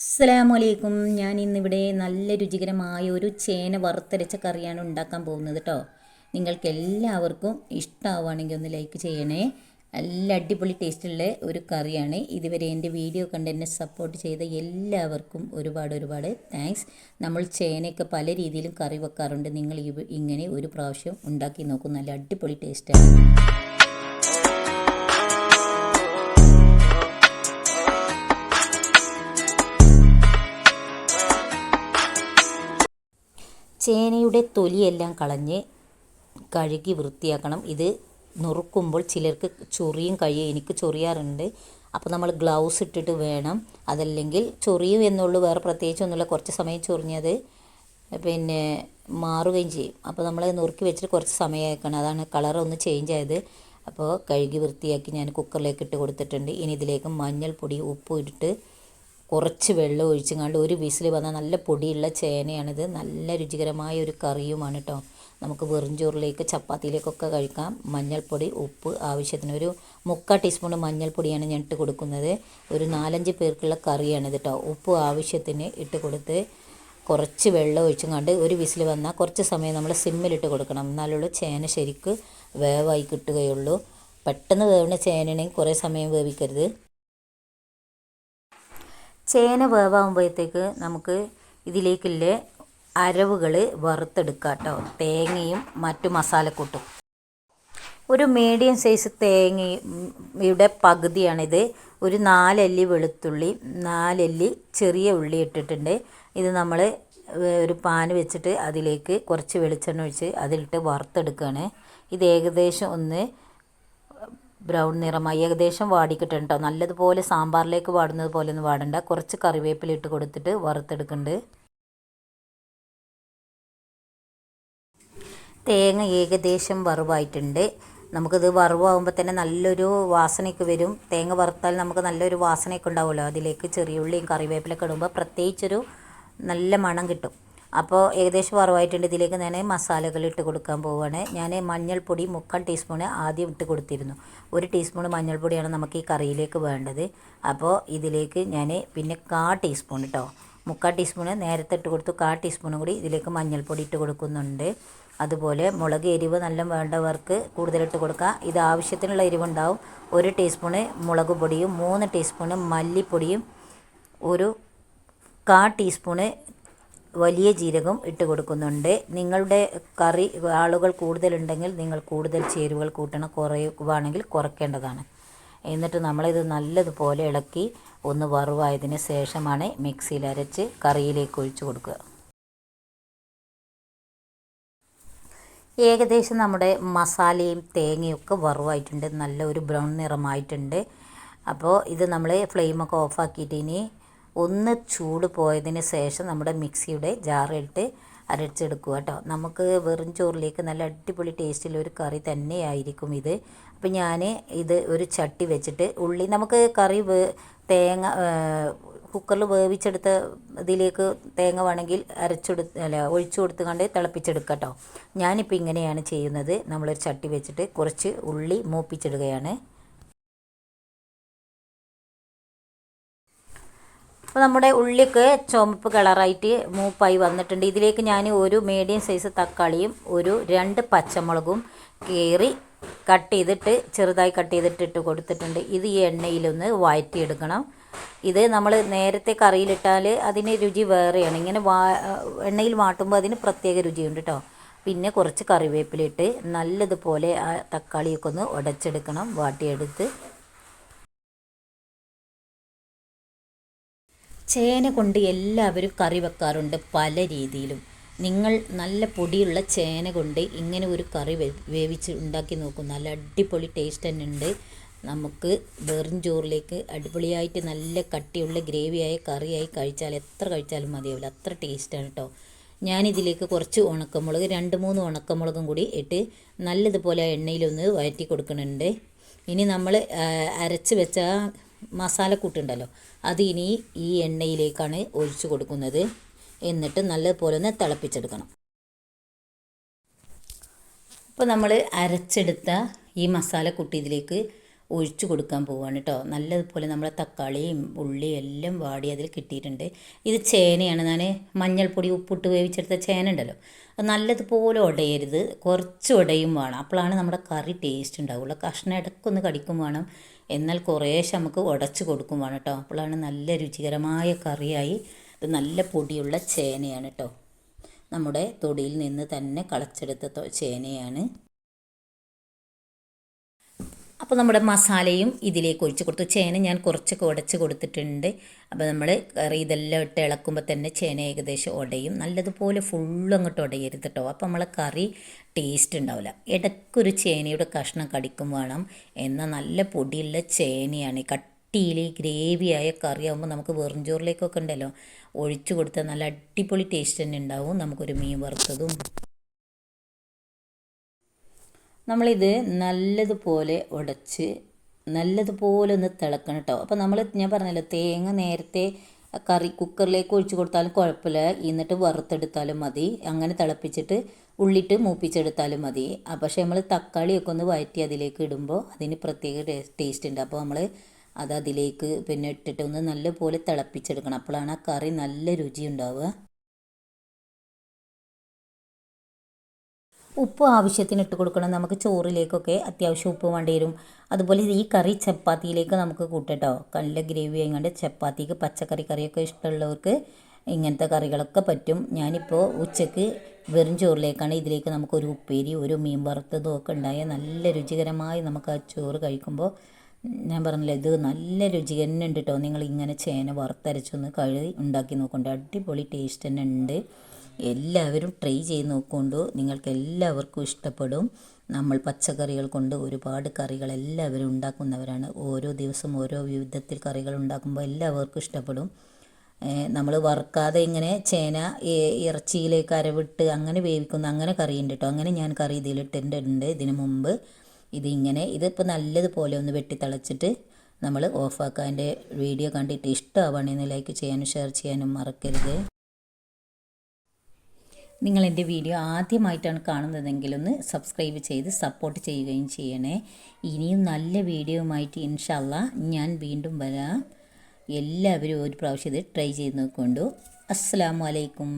അസ്സലാമലൈക്കും. ഞാൻ ഇന്നിവിടെ നല്ല രുചികരമായ ഒരു ചേന വറുത്തരച്ച കറിയാണ് ഉണ്ടാക്കാൻ പോകുന്നത് കേട്ടോ. നിങ്ങൾക്ക് എല്ലാവർക്കും ഇഷ്ടമാവുകയാണെങ്കിൽ ഒന്ന് ലൈക്ക് ചെയ്യണേ. നല്ല അടിപൊളി ടേസ്റ്റുള്ള ഒരു കറിയാണ്. ഇതുവരെ എൻ്റെ വീഡിയോ കണ്ട് എന്നെ സപ്പോർട്ട് ചെയ്ത എല്ലാവർക്കും ഒരുപാട് താങ്ക്സ്. നമ്മൾ ചേനയൊക്കെ പല രീതിയിലും കറി വെക്കാറുണ്ട്. നിങ്ങൾ ഇങ്ങനെ ഒരു പ്രാവശ്യം ഉണ്ടാക്കി നോക്കും. നല്ല അടിപൊളി ടേസ്റ്റാണ്. ചേനയുടെ തൊലിയെല്ലാം കളഞ്ഞ് കഴുകി വൃത്തിയാക്കണം. ഇത് നുറുക്കുമ്പോൾ ചിലർക്ക് ചൊറിയും കഴിയും. എനിക്ക് ചൊറിയാറുണ്ട്. അപ്പോൾ നമ്മൾ ഗ്ലൗസ് ഇട്ടിട്ട് വേണം. അതല്ലെങ്കിൽ ചൊറിയും എന്നുള്ളൂ, വേറെ പ്രത്യേകിച്ചൊന്നുമില്ല. കുറച്ച് സമയം ചൊറിഞ്ഞത് പിന്നെ മാറുകയും ചെയ്യും. അപ്പോൾ നമ്മൾ നുറുക്കി വെച്ചിട്ട് കുറച്ച് സമയം ആക്കണം. അതാണ് കളറൊന്ന് ചേഞ്ച് ആയത്. അപ്പോൾ കഴുകി വൃത്തിയാക്കി ഞാൻ കുക്കറിലേക്ക് ഇട്ട് കൊടുത്തിട്ടുണ്ട്. ഇനി ഇതിലേക്ക് മഞ്ഞൾപ്പൊടി ഉപ്പും ഇട്ടിട്ട് കുറച്ച് വെള്ളം ഒഴിച്ചങ്ങാണ്ട് ഒരു വിസിൽ വന്നാൽ നല്ല പൊടിയുള്ള ചേനയാണിത്. നല്ല രുചികരമായ ഒരു കറിയുമാണ് കേട്ടോ. നമുക്ക് വെറും ചോറിലേക്ക് ചപ്പാത്തിയിലേക്കൊക്കെ കഴിക്കാം. മഞ്ഞൾപ്പൊടി ഉപ്പ് ആവശ്യത്തിന് ഒരു 3/4 ടീസ്പൂൺ മഞ്ഞൾപ്പൊടിയാണ് ഞാൻ ഇട്ട് കൊടുക്കുന്നത്. ഒരു 4-5 പേർക്കുള്ള കറിയാണിത് കേട്ടോ. ഉപ്പ് ആവശ്യത്തിന് ഇട്ട് കൊടുത്ത് കുറച്ച് വെള്ളം ഒഴിച്ചങ്ങാണ്ട് ഒരു വിസിൽ വന്നാൽ കുറച്ച് സമയം നമ്മൾ സിമ്മിലിട്ട് കൊടുക്കണം. എന്നാലുള്ള ചേന ശരിക്ക് വേവായി കിട്ടുകയുള്ളൂ. പെട്ടെന്ന് വേവുന്ന ചേനയാണെങ്കിൽ കുറേ സമയം വേവിക്കരുത്. ചേന വേവാകുമ്പോഴത്തേക്ക് നമുക്ക് ഇതിലേക്കുള്ള അരവുകൾ വറുത്തെടുക്കാം കേട്ടോ. തേങ്ങയും മറ്റു മസാലക്കൂട്ടും. ഒരു മീഡിയം സൈസ് തേങ്ങയുടെ പകുതിയാണിത്. ഒരു 4 അല്ലി വെളുത്തുള്ളി, 4 അല്ലി ചെറിയ ഉള്ളി ഇട്ടിട്ടുണ്ട്. ഇത് നമ്മൾ ഒരു പാൻ വെച്ചിട്ട് അതിലേക്ക് കുറച്ച് വെളിച്ചെണ്ണ ഒഴിച്ച് അതിലിട്ട് വറുത്തെടുക്കുകയാണ്. ഇത് ഏകദേശം ഒന്ന് ബ്രൗൺ നിറമായി ഏകദേശം വാടിക്കിട്ടുണ്ട് കേട്ടോ. നല്ലതുപോലെ സാമ്പാറിലേക്ക് വാടുന്നത് പോലെ ഒന്നും വാടണ്ട. കുറച്ച് കറിവേപ്പില ഇട്ട് കൊടുത്തിട്ട് വറുത്തെടുക്കുന്നുണ്ട്. തേങ്ങ ഏകദേശം വറുവായിട്ടുണ്ട്. നമുക്കിത് വറുവാകുമ്പോൾ തന്നെ നല്ലൊരു വാസനയൊക്കെ വരും. തേങ്ങ വറുത്താൽ നമുക്ക് നല്ലൊരു വാസനയൊക്കെ ഉണ്ടാവുമല്ലോ. അതിലേക്ക് ചെറിയ ഉള്ളിയും കറിവേപ്പിലൊക്കെ ഇടുമ്പോൾ പ്രത്യേകിച്ചൊരു നല്ല മണം കിട്ടും. അപ്പോൾ ഏകദേശം വറവായിട്ടുണ്ട്. ഇതിലേക്ക് ഞാൻ മസാലകൾ ഇട്ട് കൊടുക്കാൻ പോവുകയാണ്. ഞാൻ മഞ്ഞൾപ്പൊടി 3/4 ടീസ്പൂൺ ആദ്യം ഇട്ട് കൊടുത്തിരുന്നു. 1 ടീസ്പൂൺ മഞ്ഞൾപ്പൊടിയാണ് നമുക്ക് ഈ കറിയിലേക്ക് വേണ്ടത്. അപ്പോൾ ഇതിലേക്ക് ഞാൻ പിന്നെ 1/4 ടീസ്പൂൺ കേട്ടോ, 3/4 ടീസ്പൂൺ നേരത്തെ ഇട്ട് കൊടുത്തു. 1/4 ടീസ്പൂണും കൂടി ഇതിലേക്ക് മഞ്ഞൾപ്പൊടി ഇട്ട് കൊടുക്കുന്നുണ്ട്. അതുപോലെ മുളക് എരിവ് നല്ല വേണ്ടവർക്ക് കൂടുതലിട്ട് കൊടുക്കുക. ഇത് ആവശ്യത്തിനുള്ള എരിവുണ്ടാവും. 1 ടീസ്പൂണ് മുളക് പൊടിയും 3 ടീസ്പൂണ് മല്ലിപ്പൊടിയും 1/4 ടീസ്പൂണ് വലിയ ജീരകം ഇട്ട് കൊടുക്കുന്നുണ്ട്. നിങ്ങളുടെ കറി ആളുകൾ കൂടുതലുണ്ടെങ്കിൽ നിങ്ങൾ കൂടുതൽ ചേരുവകൾ കൂട്ടണം, കുറവാണെങ്കിൽ കുറയ്ക്കേണ്ടതാണ്. എന്നിട്ട് നമ്മളിത് നല്ലതുപോലെ ഇളക്കി ഒന്ന് വറുവായതിന് ശേഷമാണ് മിക്സിയിൽ അരച്ച് കറിയിലേക്ക് ഒഴിച്ചു കൊടുക്കുക. ഏകദേശം നമ്മുടെ മസാലയും തേങ്ങയൊക്കെ വറുവായിട്ടുണ്ട്. നല്ല ഒരു ബ്രൗൺ നിറമായിട്ടുണ്ട്. അപ്പോൾ ഇത് നമ്മൾ ഫ്ലെയിമൊക്കെ ഓഫാക്കിയിട്ട് ഇനി ഒന്ന് ചൂട് പോയതിന് ശേഷം നമ്മുടെ മിക്സിയുടെ ജാറിലിട്ട് അരച്ചെടുക്കുക കേട്ടോ. നമുക്ക് വെറും ചോറിലേക്ക് നല്ല അടിപൊളി ടേസ്റ്റിലൊരു കറി തന്നെയായിരിക്കും ഇത്. അപ്പോൾ ഞാൻ ഇത് ഒരു ചട്ടി വെച്ചിട്ട് ഉള്ളി നമുക്ക് കറി തേങ്ങ കുക്കറിൽ വേവിച്ചെടുത്ത ഇതിലേക്ക് തേങ്ങ വേണമെങ്കിൽ ഒഴിച്ചു കൊടുത്തുകൊണ്ട് തിളപ്പിച്ചെടുക്കുക കേട്ടോ. ഞാനിപ്പോൾ ഇങ്ങനെയാണ് ചെയ്യുന്നത്. നമ്മളൊരു ചട്ടി വെച്ചിട്ട് കുറച്ച് ഉള്ളി മൂപ്പിച്ചിടുകയാണ്. അപ്പോൾ നമ്മുടെ ഉള്ളിയൊക്കെ ചുവപ്പ് കളറായിട്ട് മൂപ്പായി വന്നിട്ടുണ്ട്. ഇതിലേക്ക് ഞാൻ ഒരു മീഡിയം സൈസ് തക്കാളിയും 2 പച്ചമുളകും കട്ട് ചെയ്തിട്ട് ചെറുതായി കട്ട് ചെയ്തിട്ട് ഇട്ട് കൊടുത്തിട്ടുണ്ട്. ഇത് ഈ എണ്ണയിലൊന്ന് വഴറ്റിയെടുക്കണം. ഇത് നമ്മൾ നേരത്തെ കറിയിലിട്ടാൽ അതിന് രുചി വേറെയാണ്. ഇങ്ങനെ എണ്ണയിൽ വാട്ടുമ്പോൾ അതിന് പ്രത്യേക രുചിയുണ്ട് കേട്ടോ. പിന്നെ കുറച്ച് കറിവേപ്പിലിട്ട് നല്ലതുപോലെ ആ തക്കാളിയൊക്കെ ഒന്ന് ഉടച്ചെടുക്കണം, വാട്ടിയെടുത്ത്. ചേന കൊണ്ട് എല്ലാവരും കറി വെക്കാറുണ്ട് പല രീതിയിലും. നിങ്ങൾ നല്ല പൊടിയുള്ള ചേന കൊണ്ട് ഇങ്ങനെ ഒരു കറി വേവിച്ച് ഉണ്ടാക്കി നോക്കും. നല്ല അടിപൊളി ടേസ്റ്റ് തന്നെ ഉണ്ട്. നമുക്ക് വെറും ചോറിലേക്ക് അടിപൊളിയായിട്ട് നല്ല കട്ടിയുള്ള ഗ്രേവിയായ കറിയായി കഴിച്ചാൽ എത്ര കഴിച്ചാലും മതിയാവില്ല. അത്ര ടേസ്റ്റാണ് കേട്ടോ. ഞാനിതിലേക്ക് കുറച്ച് ഉണക്കമുളക് 2-3 ഉണക്കമുളകും കൂടി ഇട്ട് നല്ലതുപോലെ എണ്ണയിലൊന്ന് വഴറ്റി കൊടുക്കുന്നുണ്ട്. ഇനി നമ്മൾ അരച്ച് വെച്ച മസാലക്കൂട്ടുണ്ടല്ലോ, അത് ഇനി ഈ എണ്ണയിലേക്കാണ് ഒഴിച്ചു കൊടുക്കുന്നത്. എന്നിട്ട് നല്ലതുപോലെ ഒന്ന് തിളപ്പിച്ചെടുക്കണം. അപ്പോൾ നമ്മൾ അരച്ചെടുത്ത ഈ മസാലക്കൂട്ട് ഇതിലേക്ക് ഒഴിച്ചു കൊടുക്കാൻ പോവുകയാണ് കേട്ടോ. നല്ലതുപോലെ നമ്മളെ തക്കാളിയും ഉള്ളിയും എല്ലാം വാടി അതിൽ കിട്ടിയിട്ടുണ്ട്. ഇത് ചേനയാണ്. ഞാൻ മഞ്ഞൾപ്പൊടി ഉപ്പിട്ട് വേവിച്ചെടുത്ത ചേന ഉണ്ടല്ലോ, അത് നല്ലതുപോലെ ഉടയരുത്, കുറച്ച് ഉടയും വേണം. അപ്പോഴാണ് നമ്മുടെ കറി ടേസ്റ്റ് ഉണ്ടാവുള്ളൂ. കഷ്ണം ഇടയ്ക്കൊന്ന് കടിക്കും വേണം, എന്നാൽ കുറേശ്ശെ നമുക്ക് ഉടച്ച് കൊടുക്കും വേണം കേട്ടോ. അപ്പോഴാണ് നല്ല രുചികരമായ കറിയായി. ഇത് നല്ല പൊടിയുള്ള ചേനയാണ് കേട്ടോ, നമ്മുടെ തൊടിയിൽ നിന്ന് തന്നെ കളച്ചെടുത്ത ചേനയാണ്. അപ്പോൾ നമ്മുടെ മസാലയും ഇതിലേക്ക് ഒഴിച്ച് കൊടുത്തു. ചേന ഞാൻ കുറച്ചൊക്കെ ഉടച്ച് കൊടുത്തിട്ടുണ്ട്. അപ്പോൾ നമ്മൾ കറി ഇതെല്ലാം ഇട്ട് ഇളക്കുമ്പോൾ തന്നെ ചേന ഏകദേശം ഉടയും. നല്ലതുപോലെ ഫുള്ളും അങ്ങോട്ട് ഉടയരുത് കേട്ടോ, അപ്പോൾ നമ്മളെ കറി ടേസ്റ്റ് ഉണ്ടാവില്ല. ഇടയ്ക്കൊരു ചേനയുടെ കഷ്ണം കടിക്കും വേണം. എന്നാൽ നല്ല പൊടിയുള്ള ചേനയാണ്. കട്ടിയിൽ ഗ്രേവിയായ കറിയാകുമ്പോൾ നമുക്ക് വെറും ചോറിലേക്കൊക്കെ ഉണ്ടല്ലോ ഒഴിച്ചു കൊടുത്താൽ നല്ല അടിപൊളി ടേസ്റ്റ് തന്നെ ഉണ്ടാവും. നമുക്കൊരു മീൻ വറുത്തതും. നമ്മളിത് നല്ലതുപോലെ ഉടച്ച് നല്ലതുപോലെ ഒന്ന് തിളക്കണം കേട്ടോ. അപ്പോൾ ഞാൻ പറഞ്ഞല്ലോ, തേങ്ങ നേരത്തെ കറി കുക്കറിലേക്ക് ഒഴിച്ച് കൊടുത്താലും കുഴപ്പമില്ല, എന്നിട്ട് വറുത്തെടുത്താലും മതി. അങ്ങനെ തിളപ്പിച്ചിട്ട് ഉള്ളിട്ട് മൂപ്പിച്ചെടുത്താലും മതി. പക്ഷേ നമ്മൾ തക്കാളിയൊക്കെ ഒന്ന് വഴറ്റി അതിലേക്ക് ഇടുമ്പോൾ അതിന് പ്രത്യേക ടേസ്റ്റ് ഉണ്ട്. അപ്പോൾ നമ്മൾ അതിലേക്ക് പിന്നെ ഇട്ടിട്ട് ഒന്ന് നല്ലപോലെ തിളപ്പിച്ചെടുക്കണം. അപ്പോഴാണ് ആ കറി നല്ല രുചി ഉണ്ടാവുക. ഉപ്പ് ആവശ്യത്തിന് ഇട്ട് കൊടുക്കണം. നമുക്ക് ചോറിലേക്കൊക്കെ അത്യാവശ്യം ഉപ്പ് വേണ്ടി വരും. അതുപോലെ ഈ കറി ചപ്പാത്തിയിലേക്ക് നമുക്ക് കൂട്ടട്ടോ. നല്ല ഗ്രേവി ആയതുകൊണ്ട് ചപ്പാത്തിക്ക് പച്ചക്കറി കറിയൊക്കെ ഇഷ്ടമുള്ളവർക്ക് ഇങ്ങനത്തെ കറികളൊക്കെ പറ്റും. ഞാനിപ്പോൾ ഉച്ചയ്ക്ക് വെറും ചോറിലേക്കാണ്. ഇതിലേക്ക് നമുക്കൊരു ഉപ്പേരി ഒരു മീൻ വറുത്തതും ഒക്കെ ഉണ്ടായാൽ നല്ല രുചികരമായി നമുക്ക് ആ ചോറ് കഴിക്കുമ്പോൾ, ഞാൻ പറഞ്ഞില്ല, ഇത് നല്ല രുചി തന്നെ ഉണ്ട് കേട്ടോ. നിങ്ങൾ ഇങ്ങനെ ചേന വറുത്തരച്ചൊന്ന് ഉണ്ടാക്കി നോക്കണ്ട, അടിപൊളി ടേസ്റ്റ് തന്നെ ഉണ്ട്. എല്ലാവരും ട്രൈ ചെയ്ത് നോക്കൊണ്ടു, നിങ്ങൾക്ക് എല്ലാവർക്കും ഇഷ്ടപ്പെടും. നമ്മൾ പച്ചക്കറികൾ കൊണ്ട് ഒരുപാട് കറികൾ എല്ലാവരും ഉണ്ടാക്കുന്നവരാണ്. ഓരോ ദിവസം ഓരോ വിധത്തിൽ കറികൾ ഉണ്ടാക്കുമ്പോൾ എല്ലാവർക്കും ഇഷ്ടപ്പെടും. നമ്മൾ വറുക്കാതെ ഇങ്ങനെ ചേന ഇറച്ചിയിലേക്ക് അരവിട്ട് അങ്ങനെ വേവിക്കുന്ന അങ്ങനെ കറിയുണ്ട് കേട്ടോ. അങ്ങനെ ഞാൻ കറി ഇതിലിട്ടിട്ടുണ്ട് ഇതിന് മുമ്പ്. ഇതിപ്പോൾ നല്ലതുപോലെ ഒന്ന് വെട്ടി തിളച്ചിട്ട് നമ്മൾ ഓഫാക്കുക. എൻ്റെ വീഡിയോ കണ്ടിട്ട് ഇഷ്ടമാവുകയാണെങ്കിൽ ലൈക്ക് ചെയ്യാനും ഷെയർ ചെയ്യാനും മറക്കരുത്. നിങ്ങൾ എൻ്റെ വീഡിയോ ആദ്യമായിട്ടാണ് കാണുന്നതെങ്കിൽ ഒന്ന് സബ്സ്ക്രൈബ് ചെയ്ത് സപ്പോർട്ട് ചെയ്യുകയും ചെയ്യണേ. ഇനിയും നല്ല വീഡിയോയുമായിട്ട് ഇൻഷാ അല്ലാ ഞാൻ വീണ്ടും വരാം. എല്ലാവരും ഒരു പ്രാവശ്യം ഇത് ട്രൈ ചെയ്ത് നോക്കൊണ്ടു. അസ്സലാമു അലൈക്കും.